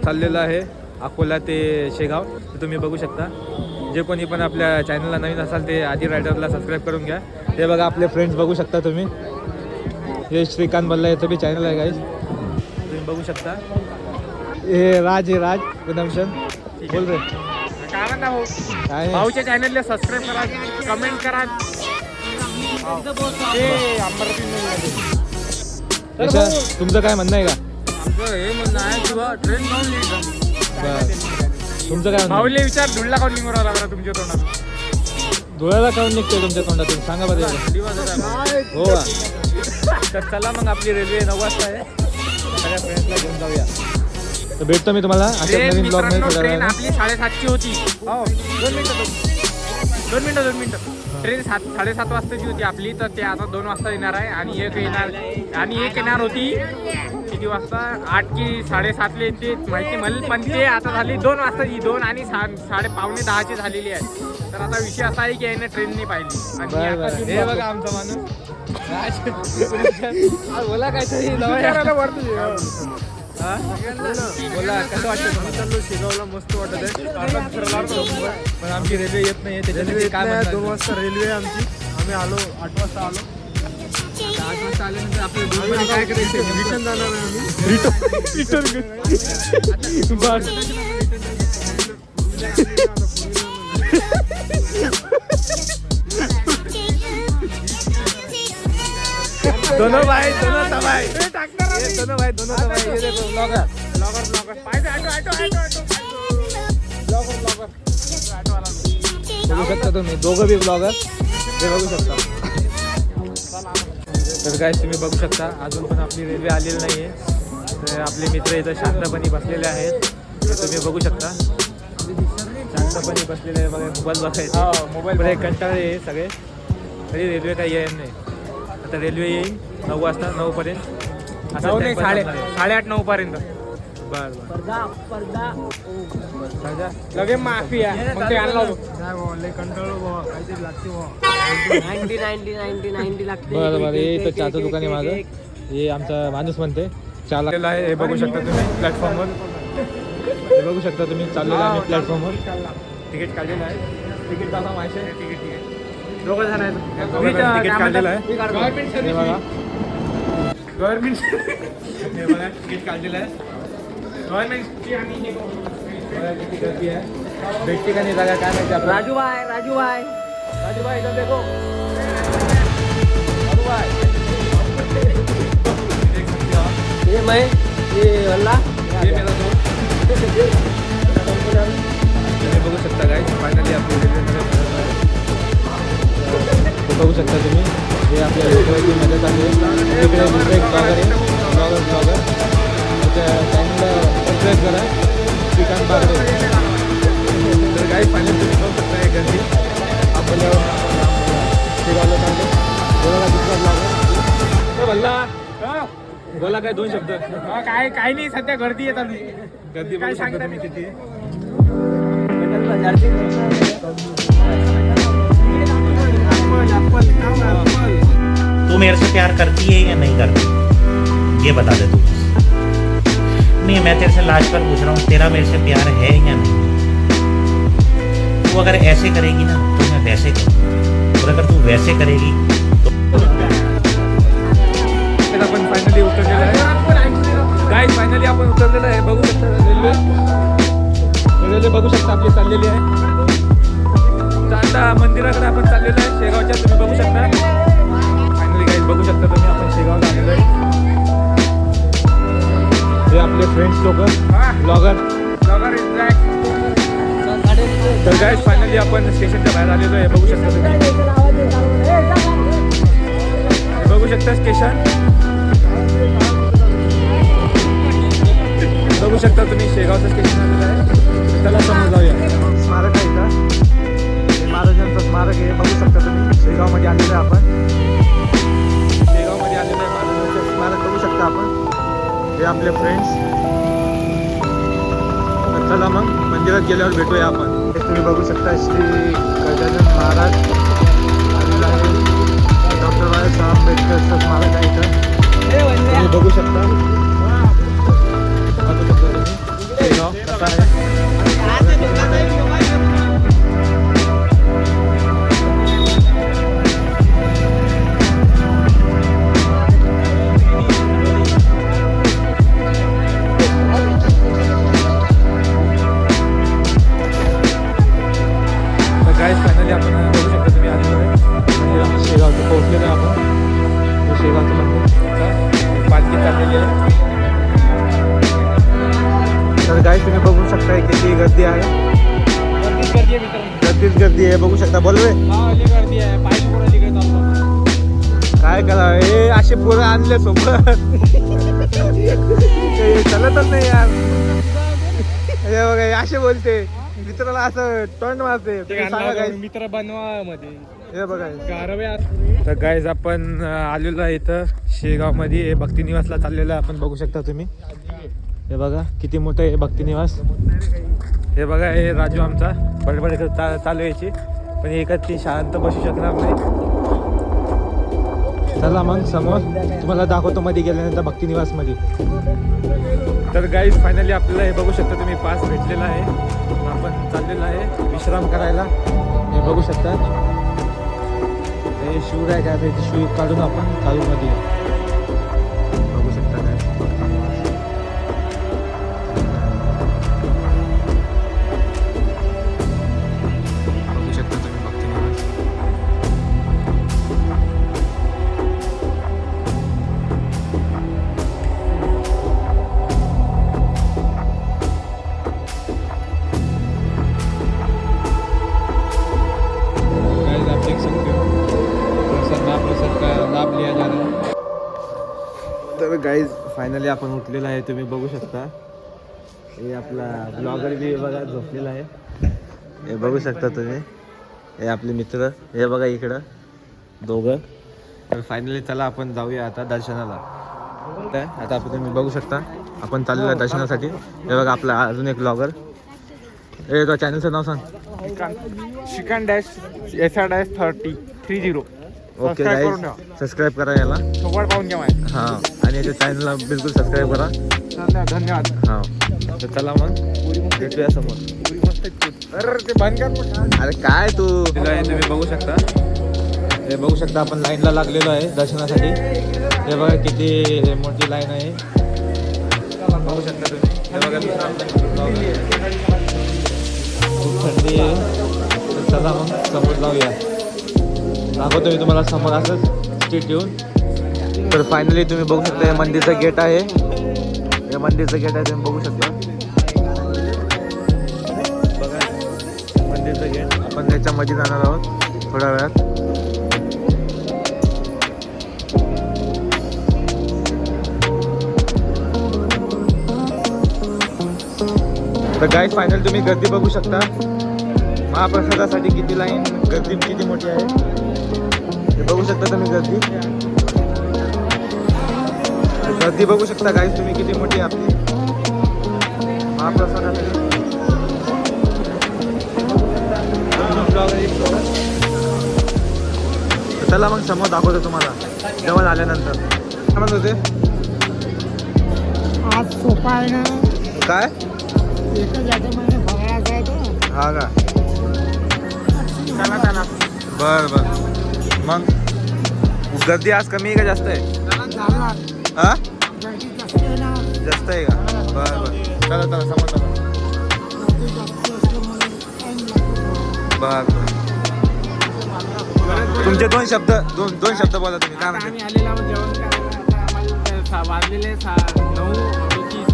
चाललेलं आहे अकोला ते शेगाव. तर तुम्ही बघू शकता. जे कोणी पण आपल्या चॅनलला नवीन असाल ते आधी रायडरला सबस्क्राईब करून घ्या. ते बघा आपले फ्रेंड्स बघू शकता तुम्ही. हे श्रीकांत बल्ला याचं बी चॅनल आहे गाईज, तुम्ही बघू शकता. हे राज गुदमशन बोल रे काय म्हणता भाऊ? भाऊच्या चॅनलला सबस्क्राईब करा, कमेंट करा. तुमचं काय म्हणणं आहे का? आमचं हे म्हणणं आहे किंवा ट्रेन जाऊन तुमचं काय भाऊले विचार धुळला काऊन निघून राहिला बरं तुमच्या तोंडात? डोळ्याला काऊन निघतोय तुमच्या तोंडातून सांगा बरं. हो तर चला मग आपली रेल्वे 9 वाजता आहे. सगळ्या फ्रेंड्सला घेऊन जाऊया. तर भेटतो मी तुम्हाला अशा नवीन ब्लॉग मध्ये. ट्रेन आपली 7:30ची होती. हो 2 मिनिटं. ट्रेन 7:30 वाजताची होती आपली, तर ते आता 2 वाजता येणार आहे. आणि एक येणार होती किती वाजता? 8 की 7:30 येते माहिती मला, पण ते आता झाली 2 वाजता. 2 आणि 9:15 झालेली आहे. तर आता विषय असा आहे की याने ट्रेन नाही पाहिली. आणि हे बघा आमचा माणूस बोला काहीतरी बोला कसं वाटतं? चाललो शेगावला, मस्त वाटत आहे. पण आमची रेल्वे येत नाही. त्याच्यासाठी काय 2 वाजता रेल्वे आहे आमची. आम्ही आलो 8 वाजता आलो. 8 वाजता आल्यानंतर आपले काय करायचं? रिटर्न जाणार आहे आम्ही. दोनों भाई ये देखो ब्लॉगर बघू शकता तुम्ही, दोघं बी ब्लॉगर हे बघू शकता. तर काय तुम्ही बघू शकता अजून पण आपली रेल्वे आलेली नाही आहे. तर आपले मित्र इथं शांतपणे बसलेले आहेत. तर तुम्ही बघू शकता शांतपणे बसलेले आहे. बघा मोबाईल बघायचे, मोबाईल कंटाळे आहे सगळे. तरी रेल्वे काही येणार नाही. आता रेल्वे येईल 9 वाजता, 9 पर्यंत. 8:30-9 पर्यंत. बरं लगे माफी आहे. मग ते आणला होतो. बरं हे इथं चहाचं दुकान आहे माझं. हे आमचा माणूस म्हणते चाललेला आहे. हे बघू शकता तुम्ही प्लॅटफॉर्मवर. हे बघू शकता तुम्ही चाललेलं आहे प्लॅटफॉर्मवर. तिकीट काढलेलं आहे. तिकीट दाखवा माहिती आहे. तिकीट दोघं जण आहेत. तिकीट काढलेलं आहे. हे बघा गव्हर्नमेंट हे बघा तिकीट काढलेलं आहे. गव्हर्नमेंटची आणि हे किती गर्दी आहे. भेटते का नाही जागा काय माहिती आपल्याला. राजू भाई इधर देखो. ये मैं ये वल्ला ये मेरा दोस्त. तुम्ही बघू शकता काय फायनली आपली रेल्वे बघू शकता तुम्ही. हे आपल्या रेल्वेची मदत आहे. इकडे दुसरं एक ब्लॉगर आहे. ब्लॉगर त्याच्या चॅनलला सबस्क्राईब करा, श्रीकांत बागडे. तर काही फायनल तुम्ही बघू शकता हे गर्दी आपल्याला शेगावला चाललं. बोला दुसरा ब्लॉगर भल्ला बोला काय 2 शब्द. काय नाही, सध्या गर्दी येत आली. गर्दी काय बघू शकता सांगता तुम्ही किती. तू मेरे से प्यार करती है या नहीं करती, ये बता दे तू. नहीं, मैं तेरे से लाज पर पूछ रहा हूँ, तेरा मेरे से प्यार है या नहीं. तू अगर ऐसे करेगी ना तो मैं वैसे करूँ, और अगर तू वैसे करेगी तो आपण फायनली उतरलेलं आहे. गाईज फायनली आपण उतरलेलं आहे. बघू शकता रेल्वे बघू शकता आपली चाललेली आहे. तर आता मंदिराकडे आपण चाललेलो आहे शेगावच्या. तुम्ही बघू शकता फायनली गाईज बघू शकता तुम्ही आपण शेगावला आलेलो आहे. हे आपले फ्रेंड्स लोक ब्लॉगर. तर गाईज फायनली आपण स्टेशनच्या बाहेर आलेलो आहे. बघू शकता तुम्ही, बघू शकता स्टेशन. बघू शकता तुम्ही शेगावचं स्टेशन आलेलं आहे. चला समोर जाऊया. स्मारक आहे का? महाराजांचं स्मारक आहे. बघू शकता तुम्ही शेगावमध्ये आलेलं आहे आपण. शेगावमध्ये आलेलं आहे महाराजांचं स्मारक बघू शकता आपण. हे आपले फ्रेंड्स. चला मग मंदिरात गेल्यावर भेटूया आपण. हे तुम्ही बघू शकता श्री गजानन महाराज आलेला आहे. डॉक्टर बाबासाहेब आंबेडकरचं स्मारक आहे इथं. तुम्ही बघू शकता. वडापाव कसा आहे. तर गाईज फायनली आपण बघू शकता तुम्ही आतमध्ये शेगावचं पोहोचलेलं आहे आपण. हे शेगावचं मंदिर पालखी चाललेली आहे. तर गाईज तुम्ही बघू शकता किती गर्दी आहे. गर्दीच गर्दी आहे मित्रांनो. गर्दीच गर्दी आहे बघू शकता. बोल रे हा लई गर्दी आहे. पायी पोरं तिकडे चाललो. काय करा हे असे पोरं आणले सोबत हे चालतच नाही यार. हे बघा हे असे बोलते मित्राला असं तोंड मारते. तुम्ही सांगा guys. मित्र बनवा मध्ये हे बघा गारव्या. तर गाईज आपण आलेलो आहे इथं शेगावमध्ये हे भक्तिनिवासला चाललेलं आहे. आपण बघू शकता तुम्ही. हे बघा किती मोठं आहे भक्तिनिवास. हे बघा हे राजू आमचा बडबड चालू यायची पण एकाच ती शांत बसू शकणार नाही. चला मग समोर तुम्हाला दाखवतो मध्ये गेल्यानंतर भक्तिनिवासमध्ये. तर गाईज फायनली आपल्याला हे बघू शकता तुम्ही पास भेटलेला आहे. आपण चाललेलं आहे विश्राम करायला. हे बघू शकता हे शूज आहे का त्याचे शूज काढून आपण चालूमध्ये बघू शकता काय. बघू शकता तुम्ही भक्तिनिवास. आप देख सकते हो प्रसाद महाप्रसाद का लाभ लिया जा रहा है. तर गाईज फायनली आपण उठलेलं आहे. तुम्ही बघू शकता हे आपला ब्लॉगर बी बघा झोपलेला आहे. हे बघू शकता तुम्ही. हे आपले मित्र हे बघा इकडं दोघं. तर फायनली चला आपण जाऊया आता दर्शनाला. तर आता आपण तुम्ही बघू शकता आपण चाललेलो आहे दर्शनासाठी. हे बघा आपला अजून एक ब्लॉगर. हे तो चॅनलचं नाव सांग. Chicken dash SR-30 okay guys subscribe करा याला. सोबत पाहून घ्या माहिती. हां आणि याच्या चॅनलला बिलकुल सबस्क्राईब करा. धन्यवाद. हां तर चला मग भेटूया समोर. अरे ते बंद कर. अरे काय तू तुम्ही बघू शकता. हे बघू शकता आपण लाईनला लागलेलो आहे दर्शनासाठी. हे बघा किती मोठी लाईन आहे. बघू शकता तुम्ही. हे बघा खूप थंडी आहे. तर चला मग समोर जाऊया. दाखवतो मी तुम्हाला समोर असंच स्ट्रीट येऊन. तर फायनली तुम्ही बघू शकता हे मंदिरचं गेट आहे. हे मंदिरचं गेट आहे तुम्ही बघू शकता. बघा मंदिरचं गेट. आपण त्याच्यामध्ये जाणार आहोत थोड्या वेळात. तर गाईज फायनल तुम्ही गर्दी बघू शकता. महाप्रसादासाठी किती लाईन गर्दी किती मोठी आहे हे बघू शकता तुम्ही. गर्दी बघू शकता गाईज तुम्ही किती मोठी आहे आपली महाप्रसादासाठी. चला मग समोर दाखवतो तुम्हाला जेवण आल्यानंतर. काय म्हणत होते आज सोपा आहे ना. काय एकच याच्यामध्ये फराळाचं आहे तो. हा का. चला चला. बर बर मग गर्दी आज कमी आहे का जास्त आहे. झाला हा गर्दी जास्त आहे ना. जास्त आहे का. बर बर चला चला समोर चला. गर्दी जास्त असल्यामुळे टाइम लागतो. बर बर तुमचे दोन शब्द बोला तुम्ही. काय म्हणते. आम्ही आलेलो आहोत जेवण करायला. आता आम्हाला वाजलेले 9:30.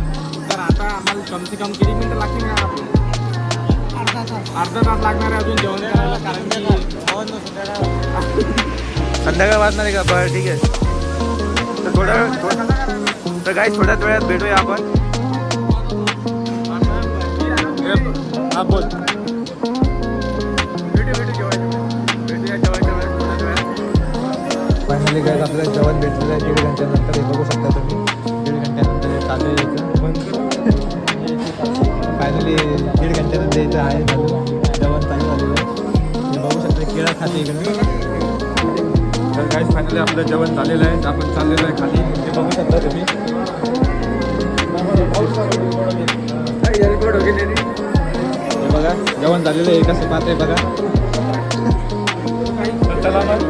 तर आता आम्हाला कम से कम किती मिनिटं लागतील ना आपण. अर्धा तास लागणार आहे अजून जेवण करायला. कारण की संध्याकाळ वाजणार आहे का. बरं ठीक आहे. तर काही थोड्याच वेळात भेटूया आपण. हा बोल. फायनली काय आपल्याला जेवण भेटलेलं आहे 1.5 घंट्यानंतर. हे बघू शकता तुम्ही 1.5 घंट्यानंतर हे चालू यायचं. फायनली 1.5 घंट्यानंतर यायचं आहे जेवण चालू झालेलं आहे. हे बघू शकता केळं खाते इकडे. तर काय फायनली आपलं जेवण झालेलं आहे. आपण चाललेलं आहे खाली. हे बघू शकता तुम्ही. जेवण झालेलं आहे कसं पाहते बघा. तर चला मग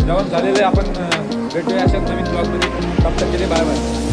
जेवण झालेलं आहे. आपण भेटूया अशा नवीन ब्लॉगमध्ये. तब तक के लिए बाय बाय.